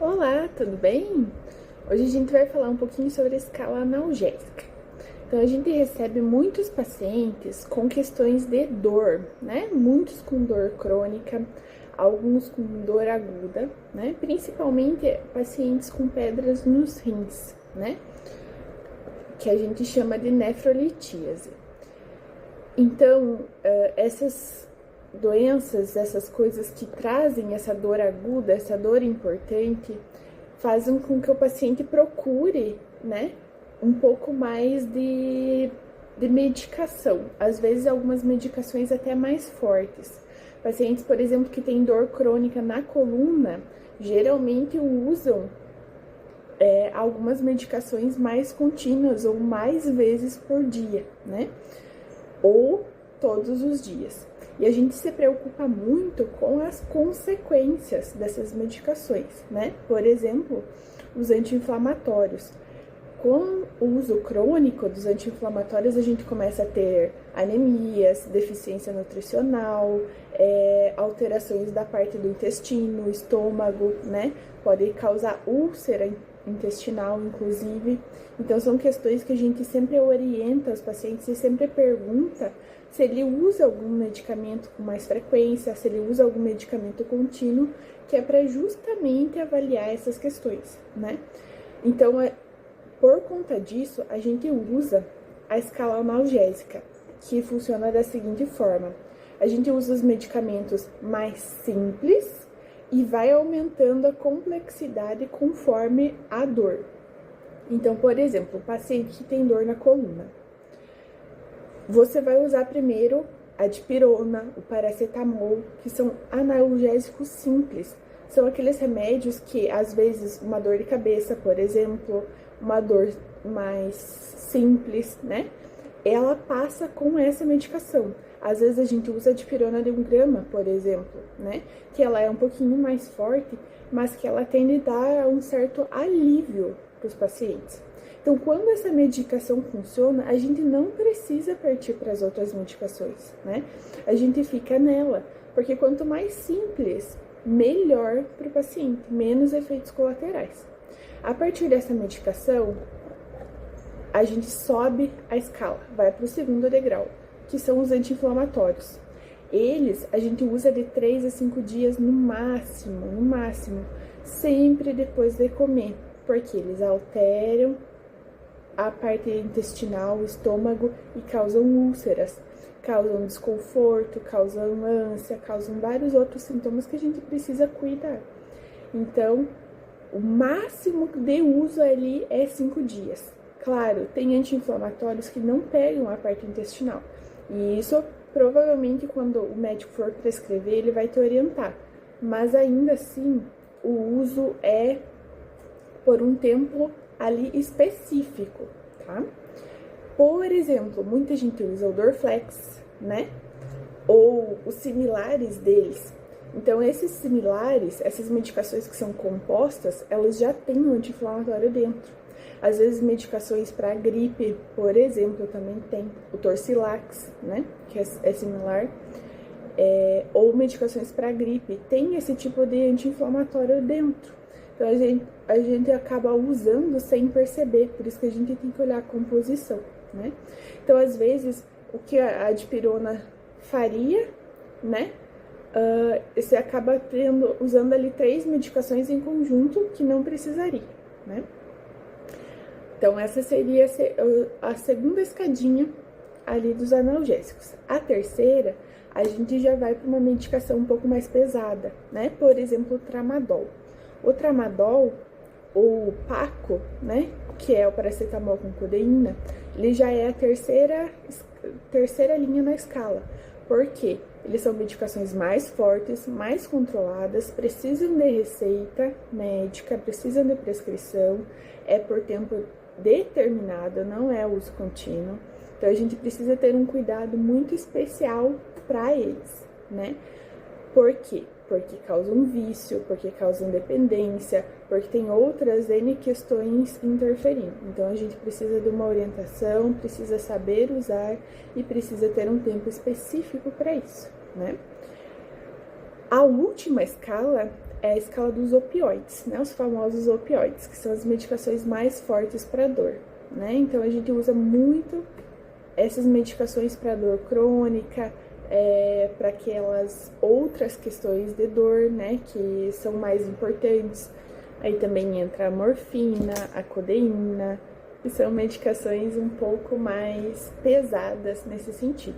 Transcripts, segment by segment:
Olá, tudo bem? Hoje a gente vai falar um pouquinho sobre a escala analgésica. Então, a gente recebe muitos pacientes com questões de dor, né? Muitos com dor crônica, alguns com dor aguda, né? Principalmente pacientes com pedras nos rins, né? Que a gente chama de nefrolitíase. Então, essas doenças, essas coisas que trazem essa dor aguda, essa dor importante, fazem com que o paciente procure, né, um pouco mais de medicação. Às vezes, algumas medicações até mais fortes. Pacientes, por exemplo, que têm dor crônica na coluna, geralmente usam algumas medicações mais contínuas ou mais vezes por dia, né? Ou todos os dias. E a gente se preocupa muito com as consequências dessas medicações, né? Por exemplo, os anti-inflamatórios. Com o uso crônico dos anti-inflamatórios, a gente começa a ter anemias, deficiência nutricional, alterações da parte do intestino, estômago, né? Pode causar úlcera intestinal, inclusive. Então, são questões que a gente sempre orienta os pacientes e sempre pergunta se ele usa algum medicamento com mais frequência, se ele usa algum medicamento contínuo, que é para justamente avaliar essas questões, né? Então, por conta disso, a gente usa a escala analgésica, que funciona da seguinte forma: a gente usa os medicamentos mais simples e vai aumentando a complexidade conforme a dor. Então, por exemplo, o paciente que tem dor na coluna, você vai usar primeiro a dipirona, o paracetamol, que são analgésicos simples. São aqueles remédios que, às vezes, uma dor de cabeça, por exemplo, uma dor mais simples, né? Ela passa com essa medicação. Às vezes a gente usa a dipirona de 1 grama, por exemplo, né? Que ela é um pouquinho mais forte, mas que ela tende a dar um certo alívio para os pacientes. Então, quando essa medicação funciona, a gente não precisa partir para as outras medicações, né? A gente fica nela, porque quanto mais simples, melhor para o paciente, menos efeitos colaterais. A partir dessa medicação, a gente sobe a escala, vai para o segundo degrau, que são os anti-inflamatórios. Eles a gente usa de 3 a 5 dias no máximo, sempre depois de comer, porque eles alteram a parte intestinal, o estômago, e causam úlceras, causam desconforto, causam ânsia, causam vários outros sintomas que a gente precisa cuidar. Então, o máximo de uso ali é 5 dias. Claro, tem anti-inflamatórios que não pegam a parte intestinal. E isso, provavelmente, quando o médico for prescrever, ele vai te orientar. Mas, ainda assim, o uso é por um tempo ali específico, tá? Por exemplo, muita gente usa o Dorflex, né? Ou os similares deles. Então, esses similares, essas medicações que são compostas, elas já têm um anti-inflamatório dentro. Às vezes, medicações para gripe, por exemplo, também tem o Torcilax, né? Que é similar. Ou medicações para gripe, tem esse tipo de anti-inflamatório dentro. Então, a gente acaba usando sem perceber, por isso que a gente tem que olhar a composição, né? Então, às vezes, o que a dipirona faria, né? Você acaba usando ali 3 medicações em conjunto que não precisaria, né? Então, essa seria a segunda escadinha ali dos analgésicos. A terceira, a gente já vai para uma medicação um pouco mais pesada, né? Por exemplo, o tramadol. O tramadol, ou Paco, né? Que é o paracetamol com codeína, ele já é a terceira linha na escala. Por quê? Eles são medicações mais fortes, mais controladas, precisam de receita médica, precisam de prescrição, é por tempo determinado, não é uso contínuo. Então, a gente precisa ter um cuidado muito especial para eles, né? Por quê? Porque causam vício, porque causam dependência, porque tem outras N questões interferindo. Então, a gente precisa de uma orientação, precisa saber usar e precisa ter um tempo específico para isso, né? A última escala é a escala dos opioides, né? Os famosos opioides, que são as medicações mais fortes para dor, né? Então a gente usa muito essas medicações para dor crônica, para aquelas outras questões de dor, né? Que são mais importantes. Aí também entra a morfina, a codeína, que são medicações um pouco mais pesadas nesse sentido.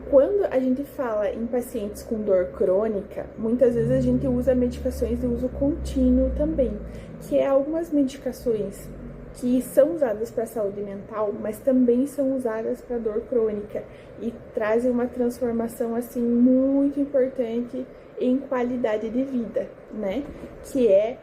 Quando a gente fala em pacientes com dor crônica, muitas vezes a gente usa medicações de uso contínuo também, que é algumas medicações que são usadas para a saúde mental, mas também são usadas para dor crônica e trazem uma transformação assim muito importante em qualidade de vida, né? Que é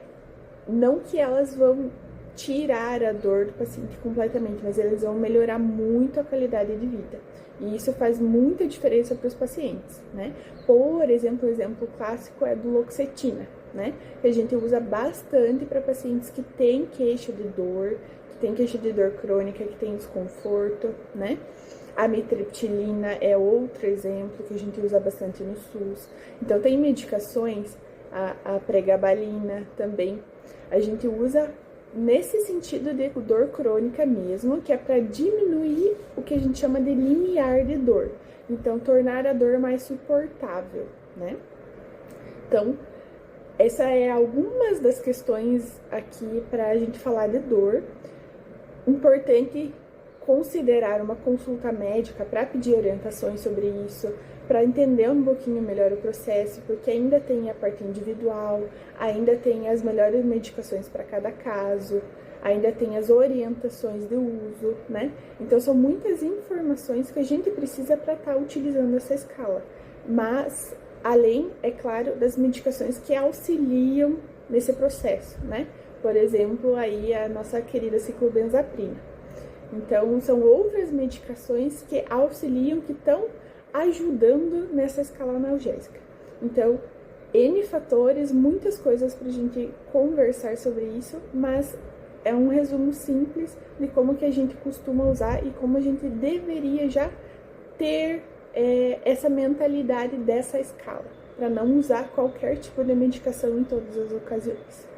não que elas vão tirar a dor do paciente completamente, mas eles vão melhorar muito a qualidade de vida. E isso faz muita diferença para os pacientes, né? Por exemplo, o exemplo clássico é do Loxetina, né? Que a gente usa bastante para pacientes que têm queixa de dor, que têm queixa de dor crônica, que têm desconforto, né? A amitriptilina é outro exemplo que a gente usa bastante no SUS. Então, tem medicações, a pregabalina também, a gente usa nesse sentido de dor crônica mesmo, que é para diminuir o que a gente chama de limiar de dor. Então, tornar a dor mais suportável, né? Então, essa é algumas das questões aqui para a gente falar de dor. Importante considerar uma consulta médica para pedir orientações sobre isso, para entender um pouquinho melhor o processo, porque ainda tem a parte individual, ainda tem as melhores medicações para cada caso, ainda tem as orientações de uso, né? Então são muitas informações que a gente precisa para estar utilizando essa escala. Mas, além, é claro, das medicações que auxiliam nesse processo, né? Por exemplo, aí a nossa querida ciclobenzaprina. Então, são outras medicações que auxiliam, que estão ajudando nessa escala analgésica. Então, N fatores, muitas coisas para a gente conversar sobre isso, mas é um resumo simples de como que a gente costuma usar e como a gente deveria já ter essa mentalidade dessa escala, para não usar qualquer tipo de medicação em todas as ocasiões.